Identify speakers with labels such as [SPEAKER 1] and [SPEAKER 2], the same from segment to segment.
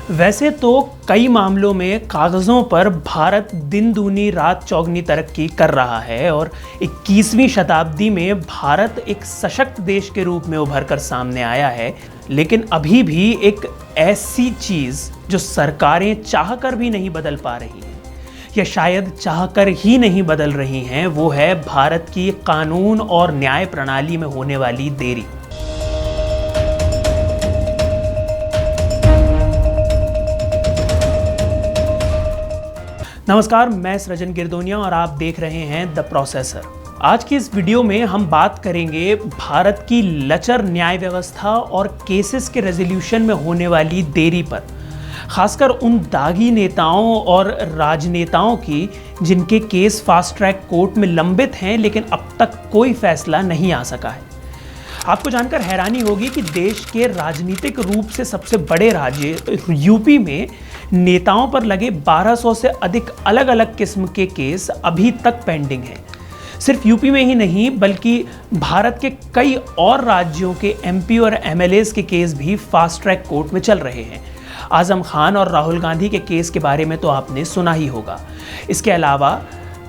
[SPEAKER 1] वैसे तो कई मामलों में कागज़ों पर भारत दिन दूनी रात चौगनी तरक्की कर रहा है और 21वीं शताब्दी में भारत एक सशक्त देश के रूप में उभर कर सामने आया है। लेकिन अभी भी एक ऐसी चीज़ जो सरकारें चाहकर भी नहीं बदल पा रही हैं या शायद चाहकर ही नहीं बदल रही हैं, वो है भारत की कानून और न्याय प्रणाली में होने वाली देरी। नमस्कार, मैं सृजन गिरदोनिया और आप देख रहे हैं द प्रोसेसर। आज की इस वीडियो में हम बात करेंगे भारत की लचर न्याय व्यवस्था और केसेस के रेजोल्यूशन में होने वाली देरी पर, खासकर उन दागी नेताओं और राजनेताओं की जिनके केस फास्ट ट्रैक कोर्ट में लंबित हैं लेकिन अब तक कोई फैसला नहीं आ सका है। आपको जानकर हैरानी होगी कि देश के राजनीतिक रूप से सबसे बड़े राज्य यूपी में नेताओं पर लगे 1200 से अधिक अलग अलग किस्म के केस अभी तक पेंडिंग हैं। सिर्फ यूपी में ही नहीं बल्कि भारत के कई और राज्यों के एमपी और एमएलएस के केस भी फास्ट ट्रैक कोर्ट में चल रहे हैं। आजम खान और राहुल गांधी के केस के बारे में तो आपने सुना ही होगा। इसके अलावा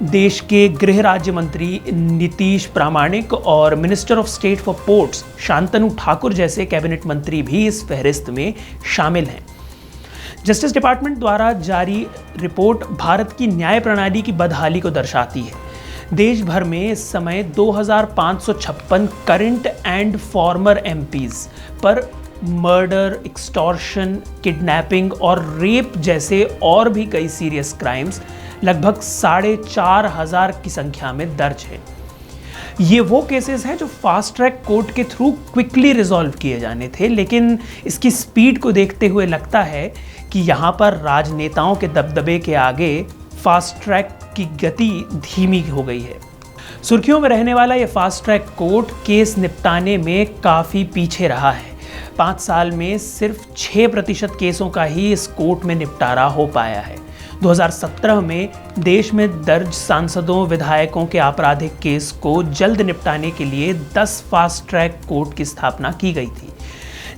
[SPEAKER 1] देश के गृह राज्य मंत्री नीतीश प्रामाणिक और minister of state for ports Shantanu Thakur जैसे कैबिनेट मंत्री भी इस फहरिस्त में शामिल हैं। जस्टिस डिपार्टमेंट द्वारा जारी रिपोर्ट भारत की न्याय प्रणाली की बदहाली को दर्शाती है। देश भर में इस समय 2556 करंट एंड फॉर्मर एमपीज पर मर्डर, एक्सटॉर्शन, किडनैपिंग और रेप जैसे और भी कई सीरियस क्राइम्स लगभग 4500 की संख्या में दर्ज है। ये वो केसेस हैं जो फास्ट ट्रैक कोर्ट के थ्रू क्विकली रिजॉल्व किए जाने थे, लेकिन इसकी स्पीड को देखते हुए लगता है कि यहाँ पर राजनेताओं के दबदबे के आगे फास्ट ट्रैक की गति धीमी हो गई है। सुर्खियों में रहने वाला ये फास्ट ट्रैक कोर्ट केस निपटाने में काफ़ी पीछे रहा है। 5 साल में सिर्फ 6% केसों का ही इस कोर्ट में निपटारा हो पाया है। 2017 में देश में दर्ज सांसदों विधायकों के आपराधिक केस को जल्द निपटाने के लिए 10 फास्ट ट्रैक कोर्ट की स्थापना की गई थी।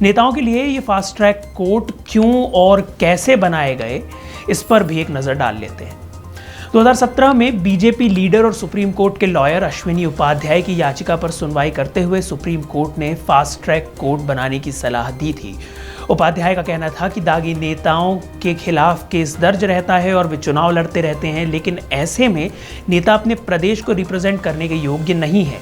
[SPEAKER 1] नेताओं के लिए ये फास्ट ट्रैक कोर्ट क्यों और कैसे बनाए गए, इस पर भी एक नज़र डाल लेते हैं। 2017 में बीजेपी लीडर और सुप्रीम कोर्ट के लॉयर अश्विनी उपाध्याय की याचिका पर सुनवाई करते हुए सुप्रीम कोर्ट ने फास्ट ट्रैक कोर्ट बनाने की सलाह दी थी। उपाध्याय का कहना था कि दागी नेताओं के खिलाफ केस दर्ज रहता है और वे चुनाव लड़ते रहते हैं, लेकिन ऐसे में नेता अपने प्रदेश को रिप्रेजेंट करने के योग्य नहीं है।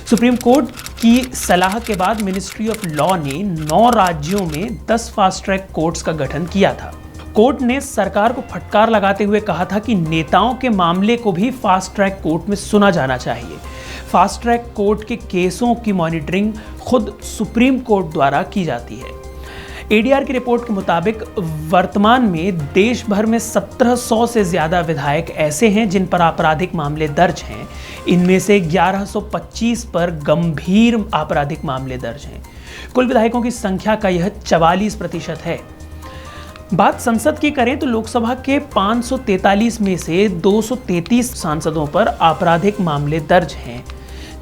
[SPEAKER 1] सुप्रीम कोर्ट की सलाह के बाद मिनिस्ट्री ऑफ लॉ ने 9 राज्यों में 10 फास्ट ट्रैक कोर्ट्स का गठन किया था। कोर्ट ने सरकार को फटकार लगाते हुए कहा था कि नेताओं के मामले को भी फास्ट ट्रैक कोर्ट में सुना जाना चाहिए। फास्ट ट्रैक कोर्ट के केसों की मॉनिटरिंग खुद सुप्रीम कोर्ट द्वारा की जाती है। एडीआर की रिपोर्ट के मुताबिक वर्तमान में देश भर में 1700 से ज़्यादा विधायक ऐसे हैं जिन पर आपराधिक मामले दर्ज हैं। इनमें से 1125 पर गंभीर आपराधिक मामले दर्ज हैं। कुल विधायकों की संख्या का यह 44% है। बात संसद की करें तो लोकसभा के 543 में से 233 सांसदों पर आपराधिक मामले दर्ज हैं,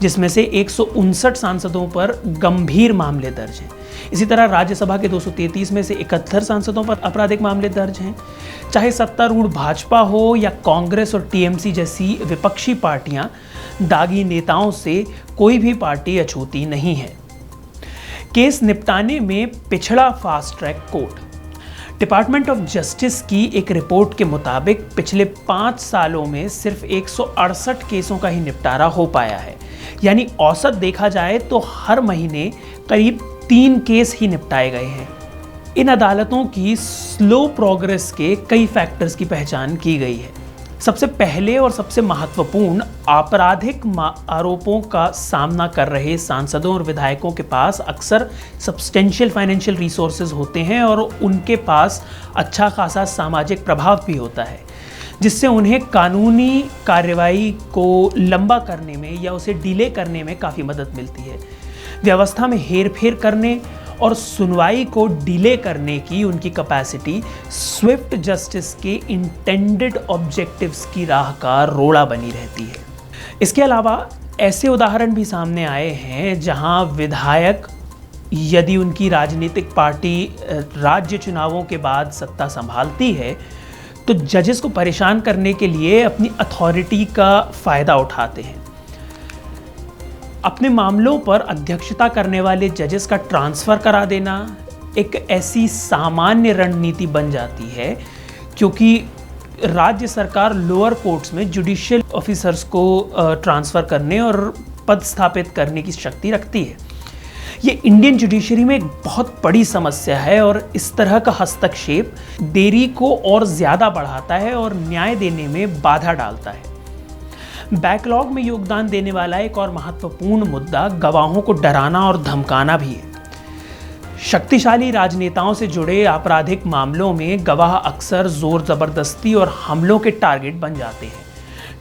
[SPEAKER 1] जिसमें से 159 सांसदों पर गंभीर मामले दर्ज हैं। इसी तरह राज्यसभा के 233 में से 71 सांसदों पर आपराधिक मामले दर्ज हैं। चाहे सत्तारूढ़ भाजपा हो या कांग्रेस और टीएमसी जैसी विपक्षी पार्टियां, दागी नेताओं से कोई भी पार्टी अछूती नहीं है। केस निपटाने में पिछड़ा fast track court. Department of justice की एक रिपोर्ट के मुताबिक पिछले 5 सालों में सिर्फ 168 केसों का ही निपटारा हो पाया है। यानी औसत देखा जाए तो हर महीने करीब 3 केस ही निपटाए गए हैं। इन अदालतों की स्लो प्रोग्रेस के कई फैक्टर्स की पहचान की गई है। सबसे पहले और सबसे महत्वपूर्ण, आपराधिक आरोपों का सामना कर रहे सांसदों और विधायकों के पास अक्सर सब्सटेंशियल फाइनेंशियल रिसोर्सेज होते हैं और उनके पास अच्छा खासा सामाजिक प्रभाव भी होता है, जिससे उन्हें कानूनी कार्रवाई को लंबा करने में या उसे डिले करने में काफ़ी मदद मिलती है। व्यवस्था में हेरफेर करने और सुनवाई को डिले करने की उनकी कैपेसिटी स्विफ्ट जस्टिस के इंटेंडेड ऑब्जेक्टिव्स की राह का रोड़ा बनी रहती है। इसके अलावा ऐसे उदाहरण भी सामने आए हैं जहां विधायक यदि उनकी राजनीतिक पार्टी राज्य चुनावों के बाद सत्ता संभालती है तो जजेस को परेशान करने के लिए अपनी अथॉरिटी का फ़ायदा उठाते हैं। अपने मामलों पर अध्यक्षता करने वाले जजेस का ट्रांसफ़र करा देना एक ऐसी सामान्य रणनीति बन जाती है, क्योंकि राज्य सरकार लोअर कोर्ट्स में जुडिशियल ऑफिसर्स को ट्रांसफ़र करने और पद स्थापित करने की शक्ति रखती है। ये इंडियन जुडिशरी में एक बहुत बड़ी समस्या है और इस तरह का हस्तक्षेप देरी को और ज़्यादा बढ़ाता है और न्याय देने में बाधा डालता है। बैकलॉग में योगदान देने वाला एक और महत्वपूर्ण मुद्दा गवाहों को डराना और धमकाना भी है। शक्तिशाली राजनेताओं से जुड़े आपराधिक मामलों में गवाह अक्सर जोर जबरदस्ती और हमलों के टारगेट बन जाते हैं।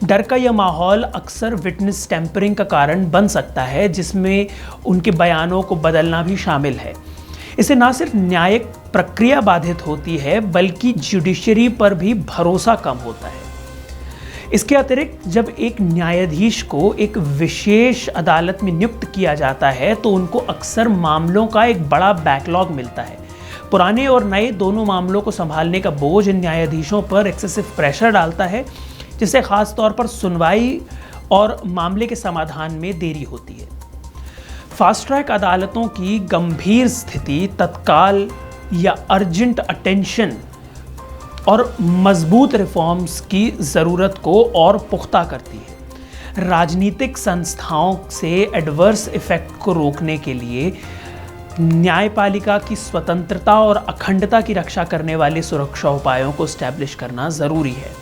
[SPEAKER 1] डर का यह माहौल अक्सर विटनेस टेम्परिंग का कारण बन सकता है, जिसमें उनके बयानों को बदलना भी शामिल है। इससे न सिर्फ न्यायिक प्रक्रिया बाधित होती है बल्कि जुडिशरी पर भी भरोसा कम होता है। इसके अतिरिक्त जब एक न्यायाधीश को एक विशेष अदालत में नियुक्त किया जाता है तो उनको अक्सर मामलों का एक बड़ा बैकलॉग मिलता है। पुराने और नए दोनों मामलों को संभालने का बोझ इन न्यायाधीशों पर एक्सेसिव प्रेशर डालता है, जिससे खास तौर पर सुनवाई और मामले के समाधान में देरी होती है। फास्ट ट्रैक अदालतों की गंभीर स्थिति तत्काल या अर्जेंट अटेंशन और मजबूत रिफॉर्म्स की ज़रूरत को और पुख्ता करती है। राजनीतिक संस्थाओं से एडवर्स इफेक्ट को रोकने के लिए न्यायपालिका की स्वतंत्रता और अखंडता की रक्षा करने वाले सुरक्षा उपायों को एस्टैब्लिश करना ज़रूरी है।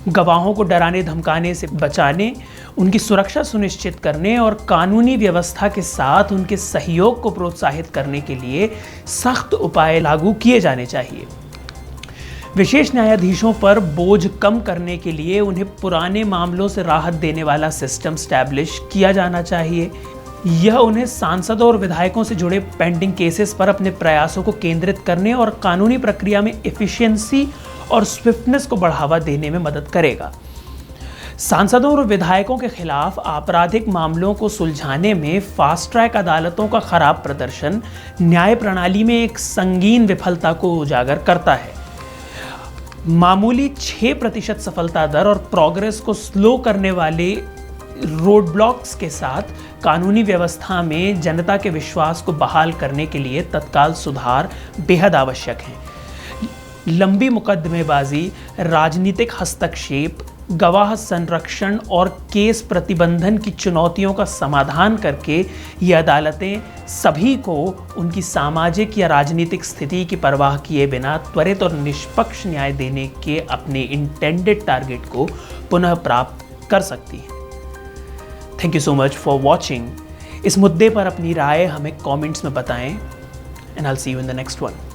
[SPEAKER 1] गवाहों को डराने धमकाने से बचाने, उनकी सुरक्षा सुनिश्चित करने और कानूनी व्यवस्था के साथ उनके सहयोग को प्रोत्साहित करने के लिए सख्त उपाय लागू किए जाने चाहिए। विशेष न्यायाधीशों पर बोझ कम करने के लिए उन्हें पुराने मामलों से राहत देने वाला सिस्टम स्टैब्लिश किया जाना चाहिए। यह उन्हें सांसदों और विधायकों से जुड़े पेंडिंग केसेस पर अपने प्रयासों को केंद्रित करने और कानूनी प्रक्रिया में एफिशिएंसी और स्विफ्टनेस को बढ़ावा देने में मदद करेगा। सांसदों और विधायकों के खिलाफ आपराधिक मामलों को सुलझाने में फास्ट ट्रैक अदालतों का खराब प्रदर्शन न्याय प्रणाली में एक संगीन विफलता को उजागर करता है। मामूली 6% सफलता दर और प्रोग्रेस को स्लो करने वाले रोड ब्लॉक्स के साथ कानूनी व्यवस्था में जनता के विश्वास को बहाल करने के लिए तत्काल सुधार बेहद आवश्यक है। लंबी मुकदमेबाजी, राजनीतिक हस्तक्षेप, गवाह संरक्षण और केस प्रतिबंधन की चुनौतियों का समाधान करके ये अदालतें सभी को उनकी सामाजिक या राजनीतिक स्थिति की परवाह किए बिना त्वरित और निष्पक्ष न्याय देने के अपने इंटेंडेड टारगेट को पुनः प्राप्त कर सकती हैं। Thank you so much for watching. इस मुद्दे पर अपनी राय हमें कमेंट्स में बताएं and I will see you in the next one.